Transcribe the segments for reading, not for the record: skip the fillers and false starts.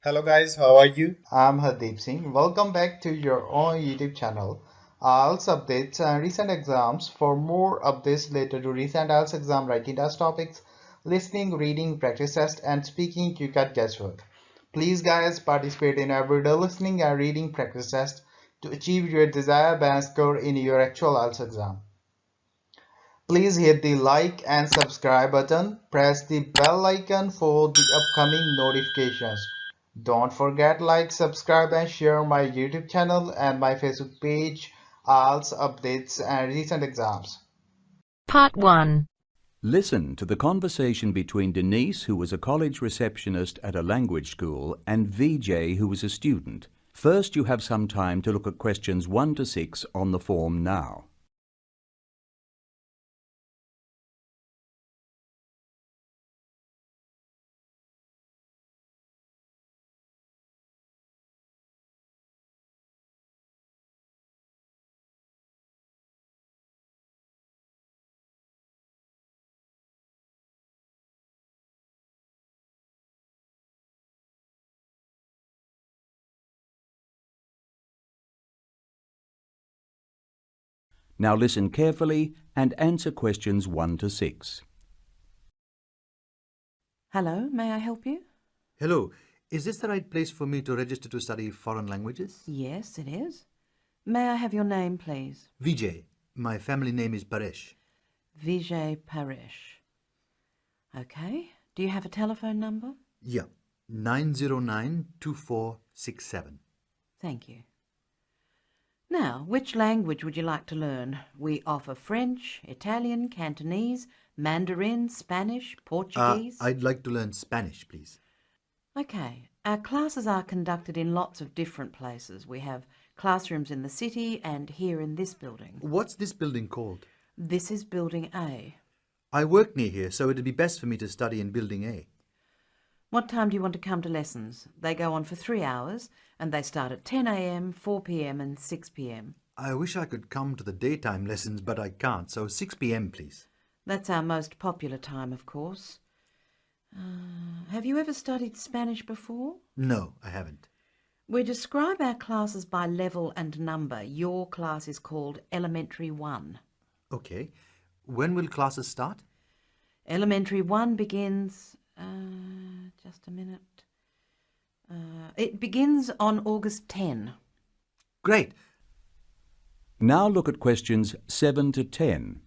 Hello guys, how are you? I'm Hardeep Singh. Welcome back to your own YouTube channel. IELTS updates and recent exams. For more updates related to recent IELTS exam writing test topics, listening, reading, practice test, and speaking, you got guesswork. Please, guys, participate in everyday listening and reading practice test to achieve your desired band score in your actual IELTS exam. Please hit the like and subscribe button. Press the bell icon for the upcoming notifications. Don't forget like, subscribe and share my YouTube channel and my Facebook page, IELTS updates and recent exams. Part 1. Listen to the conversation between Denise, who was a college receptionist at a language school, and VJ, who was a student. First, you have some time to look at questions 1 to 6 on the form now. Now listen carefully and answer questions 1 to 6. Hello, may I help you? Hello, is this the right place for me to register to study foreign languages? Yes, it is. May I have your name, please? Vijay. My family name is Paresh. Vijay Paresh. Okay. Do you have a telephone number? Yeah, 909-2467. Thank you. Now, which language would you like to learn? We offer French, Italian, Cantonese, Mandarin, Spanish, Portuguese. I'd like to learn Spanish, please. Okay. Our classes are conducted in lots of different places. We have classrooms in the city and here in this building. What's this building called? This is Building A. I work near here, so it'd be best for me to study in Building A. What time do you want to come to lessons? They go on for 3 hours and they start at 10 a.m., 4 p.m. and 6 p.m. I wish I could come to the daytime lessons, but I can't, so 6 p.m. please. That's our most popular time, of course. Have you ever studied Spanish before? No, I haven't. We describe our classes by level and number. Your class is called Elementary 1. Okay. When will classes start? Elementary 1 begins... just a minute. It begins on August 10. Great. Now look at questions 7 to 10.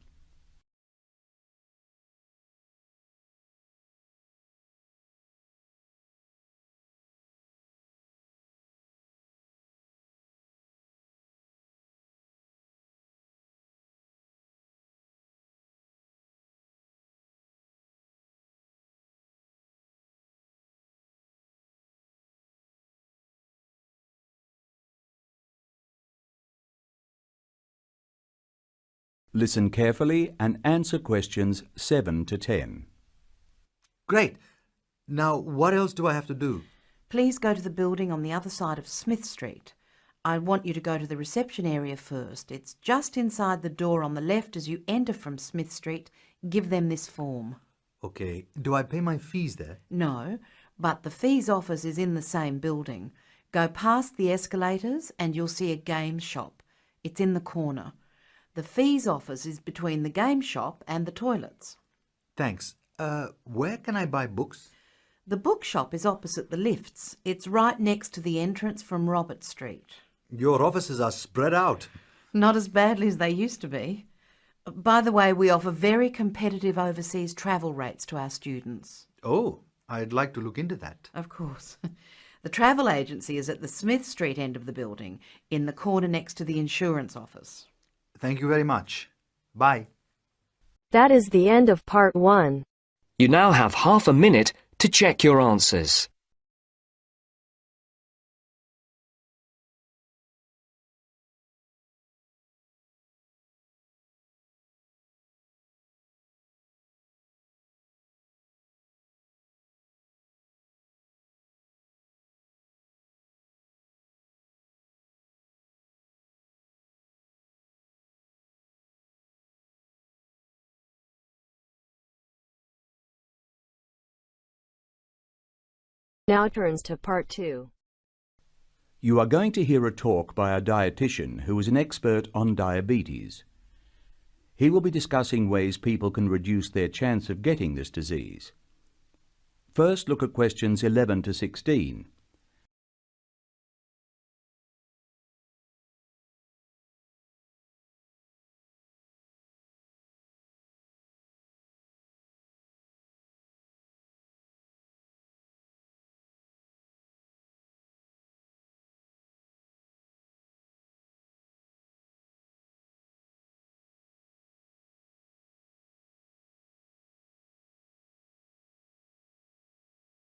Listen carefully and answer questions 7 to 10. Great. Now, what else do I have to do? Please go to the building on the other side of Smith Street. I want you to go to the reception area first. It's just inside the door on the left as you enter from Smith Street. Give them this form. Okay. Do I pay my fees there? No, but the fees office is in the same building. Go past the escalators and you'll see a game shop. It's in the corner. The fees office is between the game shop and the toilets. Thanks. Where can I buy books? The bookshop is opposite the lifts. It's right next to the entrance from Robert Street. Your offices are spread out. Not as badly as they used to be. By the way, we offer very competitive overseas travel rates to our students. Oh, I'd like to look into that. Of course. The travel agency is at the Smith Street end of the building, in the corner next to the insurance office. Thank you very much. Bye. That is the end of part 1. You now have half a minute to check your answers. Now turns to Part 2. You are going to hear a talk by a dietitian who is an expert on diabetes. He will be discussing ways people can reduce their chance of getting this disease. First, look at questions 11 to 16.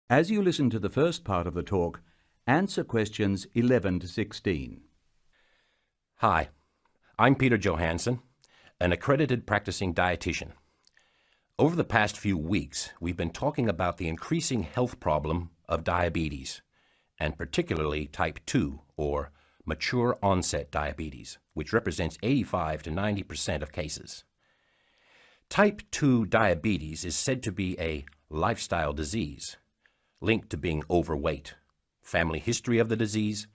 As you listen to the first part of the talk, answer questions 11 to 16. Hi, I'm Peter Johansson, an accredited practicing dietitian. Over the past few weeks, we've been talking about the increasing health problem of diabetes, and particularly type 2 or mature onset diabetes, which represents 85 to 90% of cases. Type 2 diabetes is said to be a lifestyle disease linked to being overweight, family history of the disease,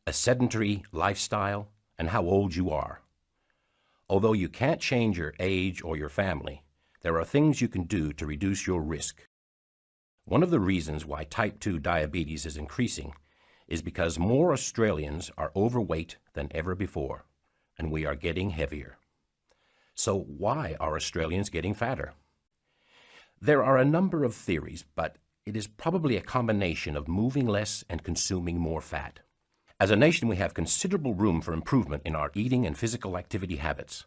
a sedentary lifestyle, and how old you are. Although you can't change your age or your family, there are things you can do to reduce your risk. One of the reasons why type 2 diabetes is increasing is because more Australians are overweight than ever before, and we are getting heavier. So why are Australians getting fatter? There are a number of theories, but it is probably a combination of moving less and consuming more fat. As a nation, we have considerable room for improvement in our eating and physical activity habits.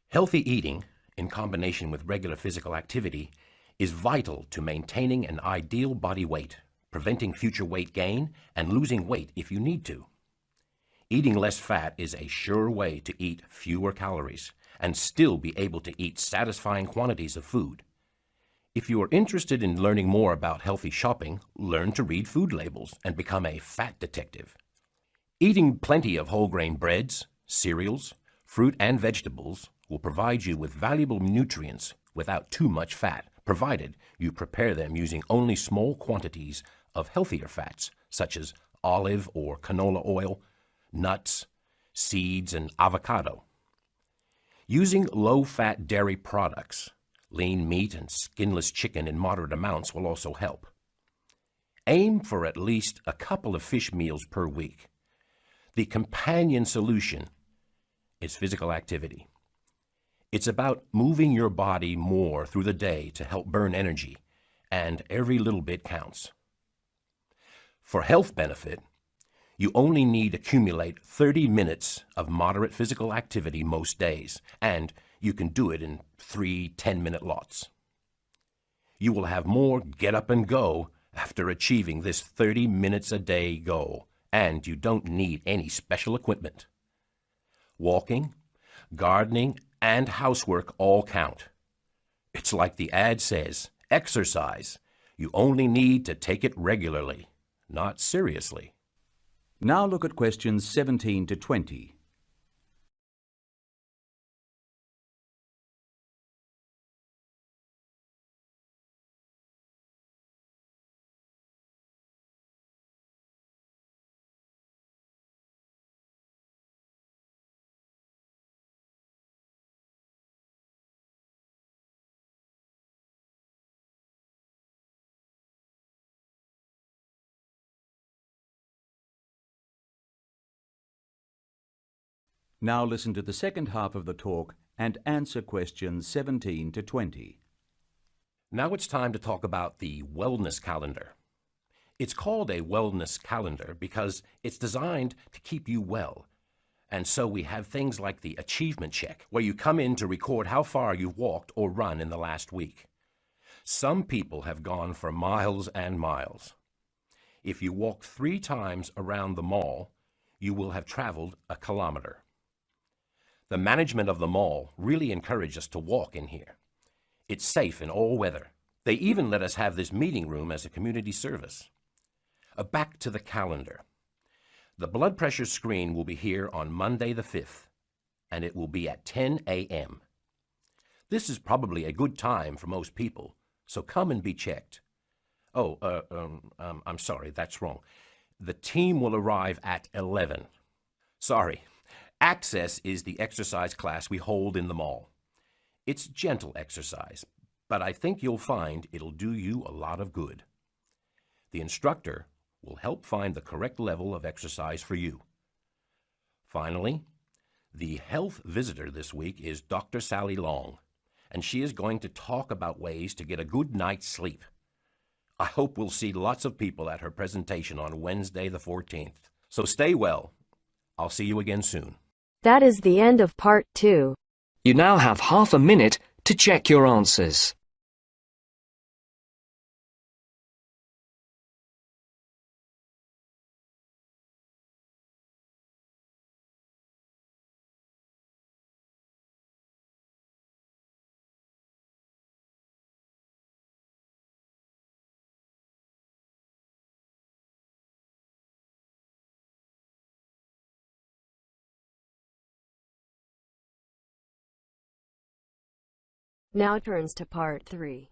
Healthy eating, in combination with regular physical activity, is vital to maintaining an ideal body weight, preventing future weight gain, and losing weight if you need to. Eating less fat is a sure way to eat fewer calories and still be able to eat satisfying quantities of food. If you are interested in learning more about healthy shopping, learn to read food labels and become a fat detective. Eating plenty of whole grain breads, cereals, fruit and vegetables will provide you with valuable nutrients without too much fat, provided you prepare them using only small quantities of healthier fats, such as olive or canola oil, nuts, seeds, and avocado. Using low-fat dairy products, lean meat and skinless chicken in moderate amounts will also help. Aim for at least a couple of fish meals per week. The companion solution is physical activity. It's about moving your body more through the day to help burn energy, and every little bit counts. For health benefit, you only need to accumulate 30 minutes of moderate physical activity most days, and you can do it in 3 10-minute lots. You will have more get up and go after achieving this 30 minutes a day goal, and you don't need any special equipment. Walking, gardening, and housework all count. It's like the ad says, exercise. You only need to take it regularly, not seriously. Now look at questions 17 to 20. Now listen to the second half of the talk and answer questions 17 to 20. Now it's time to talk about the wellness calendar. It's called a wellness calendar because it's designed to keep you well. And so we have things like the achievement check, where you come in to record how far you've walked or run in the last week. Some people have gone for miles and miles. If you walk 3 times around the mall, you will have traveled a kilometer. The management of the mall really encouraged us to walk in here. It's safe in all weather. They even let us have this meeting room as a community service. Back to the calendar. The blood pressure screen will be here on Monday the 5th, and it will be at 10 a.m. This is probably a good time for most people, so come and be checked. I'm sorry, that's wrong. The team will arrive at 11. Sorry. Access is the exercise class we hold in the mall. It's gentle exercise, but I think you'll find it'll do you a lot of good. The instructor will help find the correct level of exercise for you. Finally, the health visitor this week is Dr. Sally Long, and she is going to talk about ways to get a good night's sleep. I hope we'll see lots of people at her presentation on Wednesday the 14th. So stay well. I'll see you again soon. That is the end of Part 2. You now have half a minute to check your answers. Now turns to Part 3.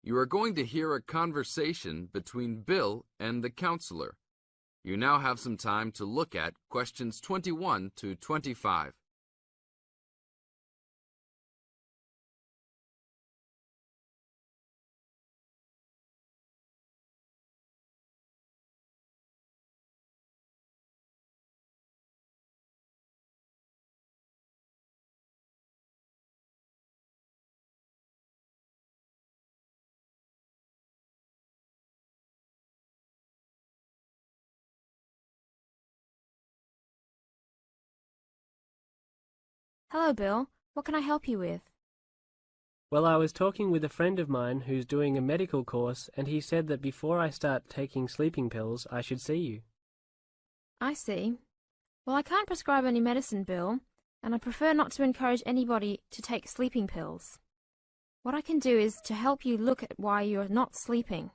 You are going to hear a conversation between Bill and the counselor. You now have some time to look at questions 21 to 25. Hello, Bill. What can I help you with? Well, I was talking with a friend of mine who's doing a medical course, and he said that before I start taking sleeping pills, I should see you. I see. Well, I can't prescribe any medicine, Bill, and I prefer not to encourage anybody to take sleeping pills. What I can do is to help you look at why you're not sleeping.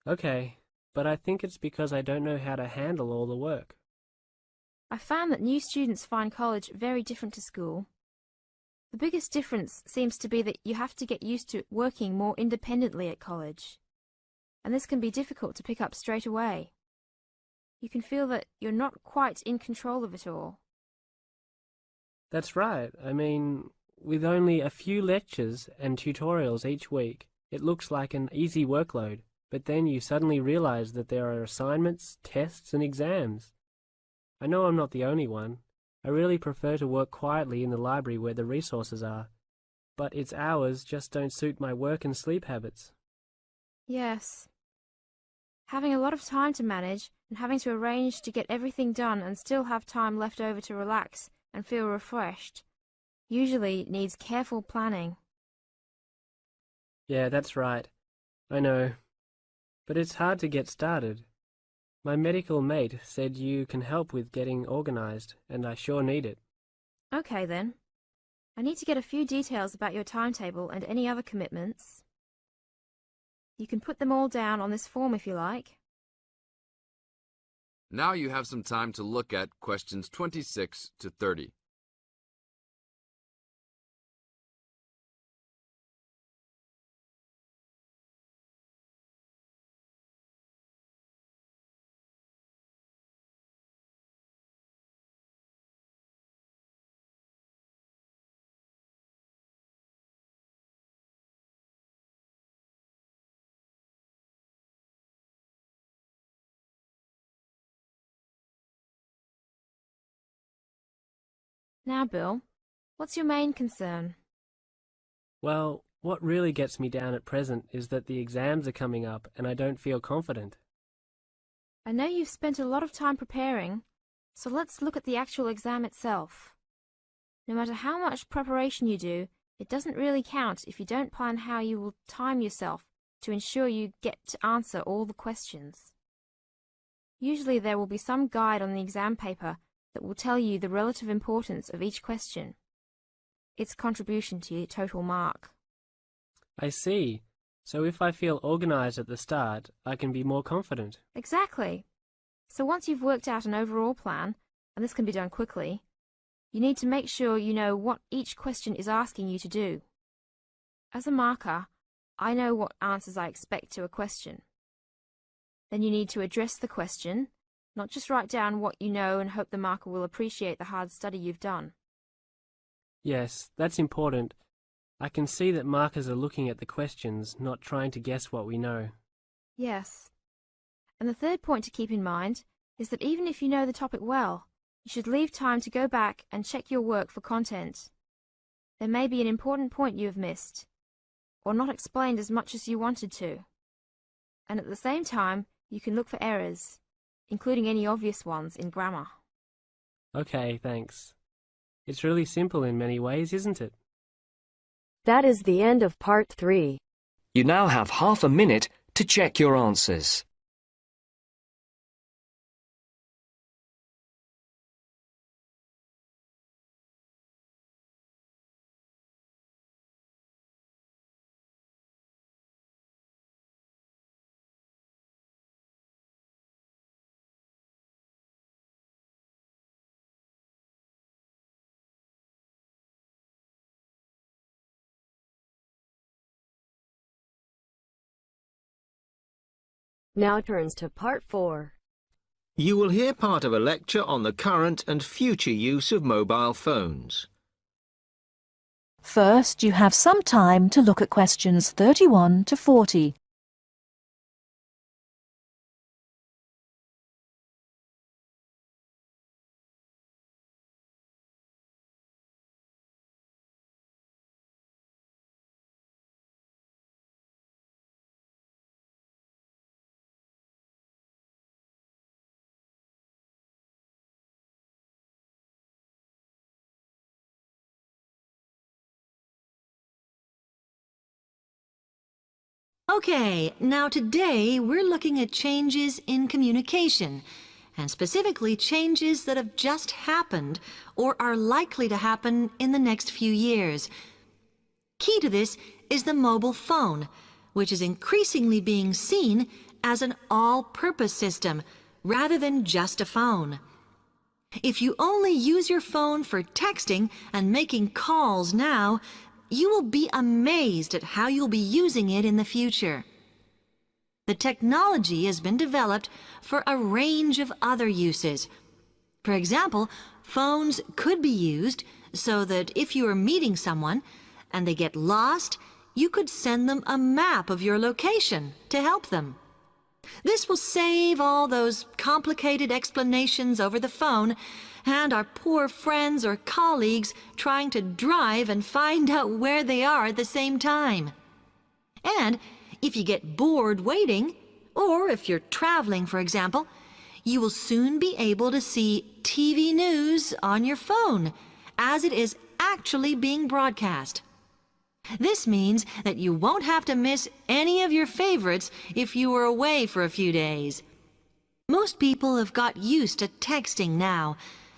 Okay, but I think it's because I don't know how to handle all the work. I found that new students find college very different to school. The biggest difference seems to be that you have to get used to working more independently at college, and this can be difficult to pick up straight away. You can feel that you're not quite in control of it all. That's right. I mean, with only a few lectures and tutorials each week, it looks like an easy workload, but then you suddenly realize that there are assignments, tests, and exams. I know I'm not the only one. I really prefer to work quietly in the library where the resources are, but its hours just don't suit my work and sleep habits. Yes. Having a lot of time to manage and having to arrange to get everything done and still have time left over to relax and feel refreshed usually needs careful planning. Yeah, that's right. I know. But it's hard to get started. My medical mate said you can help with getting organized, and I sure need it. Okay, then. I need to get a few details about your timetable and any other commitments. You can put them all down on this form if you like. Now you have some time to look at questions 26 to 30. Now, Bill, what's your main concern? Well, what really gets me down at present is that the exams are coming up and I don't feel confident. I know you've spent a lot of time preparing, so let's look at the actual exam itself. No matter how much preparation you do, it doesn't really count if you don't plan how you will time yourself to ensure you get to answer all the questions. Usually there will be some guide on the exam paper that will tell you the relative importance of each question, its contribution to your total mark. I see. So if I feel organized at the start, I can be more confident. Exactly. So once you've worked out an overall plan, and this can be done quickly, you need to make sure you know what each question is asking you to do. As a marker, I know what answers I expect to a question. Then you need to address the question, not just write down what you know and hope the marker will appreciate the hard study you've done. Yes, that's important. I can see that markers are looking at the questions, not trying to guess what we know. Yes. And the third point to keep in mind is that even if you know the topic well, you should leave time to go back and check your work for content. There may be an important point you have missed, or not explained as much as you wanted to. And at the same time, you can look for errors, including any obvious ones in grammar. Okay, thanks. It's really simple in many ways, isn't it? That is the end of part 3. You now have half a minute to check your answers. Now turns to part 4. You will hear part of a lecture on the current and future use of mobile phones. First, you have some time to look at questions 31 to 40. Okay, now today we're looking at changes in communication, and specifically changes that have just happened or are likely to happen in the next few years. Key to this is the mobile phone, which is increasingly being seen as an all-purpose system rather than just a phone. If you only use your phone for texting and making calls now, you will be amazed at how you'll be using it in the future. The technology has been developed for a range of other uses. For example, phones could be used so that if you are meeting someone and they get lost, you could send them a map of your location to help them. This will save all those complicated explanations over the phone and our poor friends or colleagues trying to drive and find out where they are at the same time. And if you get bored waiting, or if you're traveling, for example, you will soon be able to see TV news on your phone as it is actually being broadcast. This means that you won't have to miss any of your favorites if you were away for a few days. Most people have got used to texting now,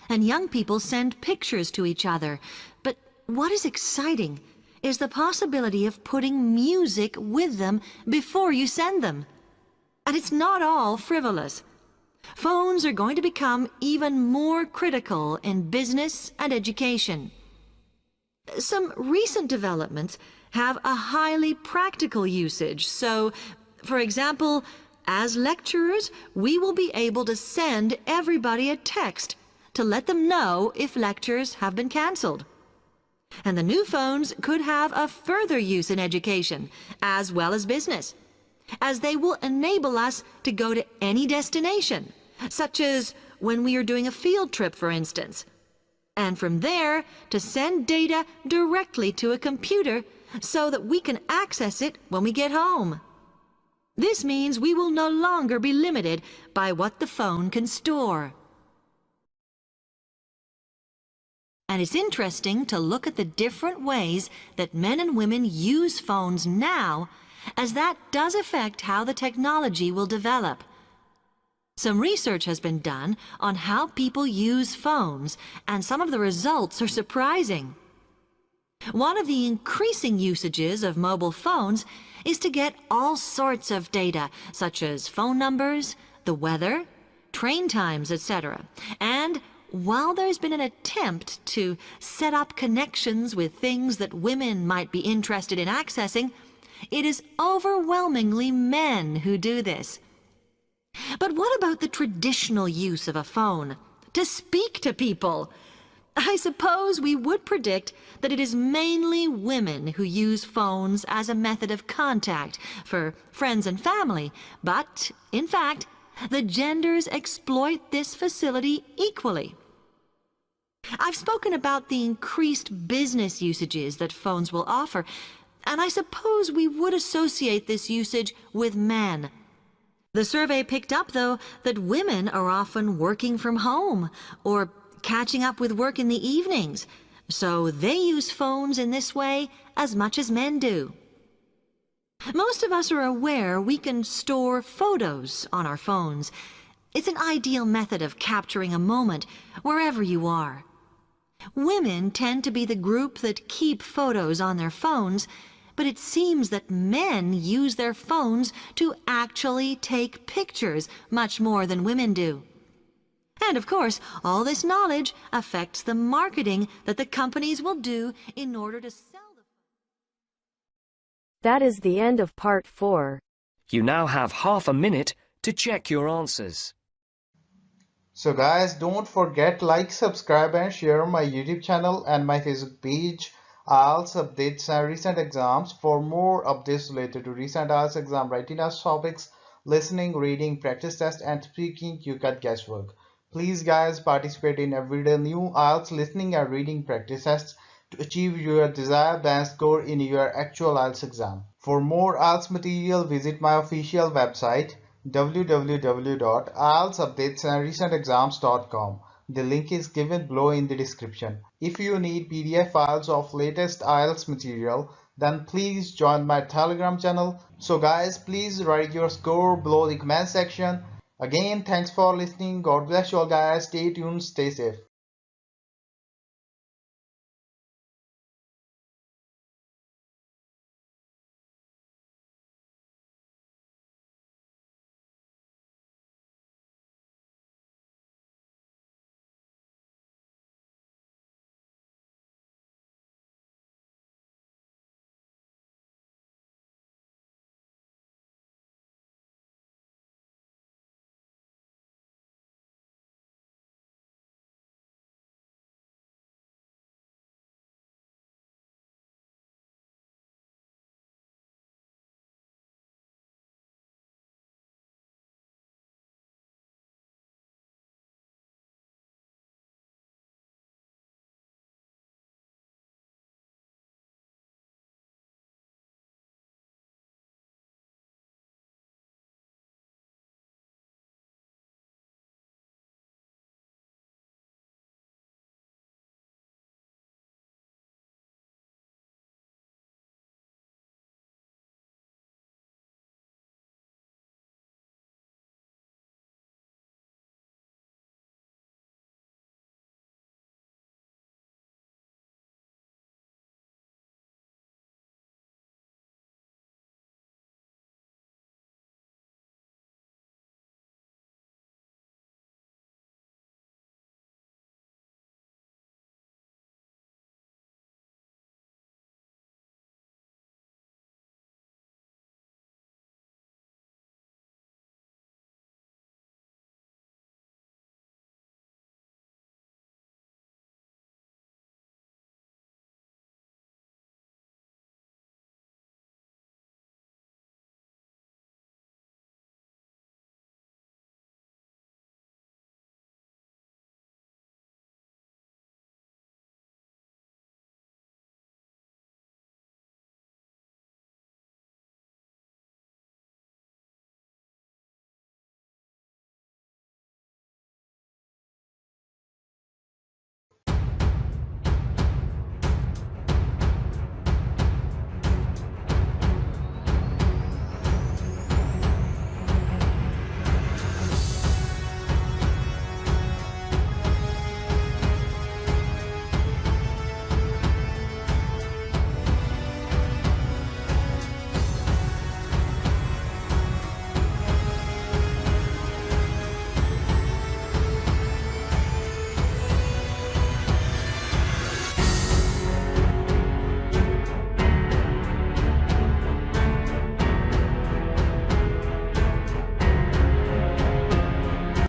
and young people send pictures to each other. But what is exciting is the possibility of putting music with them before you send them. And it's not all frivolous. Phones are going to become even more critical in business and education. Some recent developments have a highly practical usage. So, for example, as lecturers, we will be able to send everybody a text to let them know if lectures have been cancelled. And the new phones could have a further use in education, as well as business, as they will enable us to go to any destination, such as when we are doing a field trip, for instance, and from there to send data directly to a computer so that we can access it when we get home. This means we will no longer be limited by what the phone can store. And it's interesting to look at the different ways that men and women use phones now, as that does affect how the technology will develop. Some research has been done on how people use phones, and some of the results are surprising. One of the increasing usages of mobile phones is to get all sorts of data, such as phone numbers, the weather, train times, etc. And while there's been an attempt to set up connections with things that women might be interested in accessing, It is overwhelmingly men who do this. But what about the traditional use of a phone? To speak to people? I suppose we would predict that it is mainly women who use phones as a method of contact for friends and family, but, in fact, the genders exploit this facility equally. I've spoken about the increased business usages that phones will offer, and I suppose we would associate this usage with men. The survey picked up, though, that women are often working from home or catching up with work in the evenings, so they use phones in this way as much as men do. Most of us are aware we can store photos on our phones. It's an ideal method of capturing a moment wherever you are. Women tend to be the group that keep photos on their phones, but it seems that men use their phones to actually take pictures much more than women do. And of course, all this knowledge affects the marketing that the companies will do in order to sell the That is the end of part 4. You now have half a minute to check your answers. So guys, don't forget like, subscribe and share my YouTube channel and my Facebook page. IELTS updates and recent exams. For more updates related to recent IELTS exam writing test topics, listening, reading, practice test and speaking, you cut guesswork. Please guys, participate in everyday new IELTS listening and reading practice tests to achieve your desired band score in your actual IELTS exam. For more IELTS material, visit my official website www.ieltsupdatesandrecentexams.com. The link is given below in the description. If you need PDF files of latest IELTS material, then please join my Telegram channel. So guys, please write your score below the comment section. Again, thanks for listening. God bless you all guys. Stay tuned, stay safe.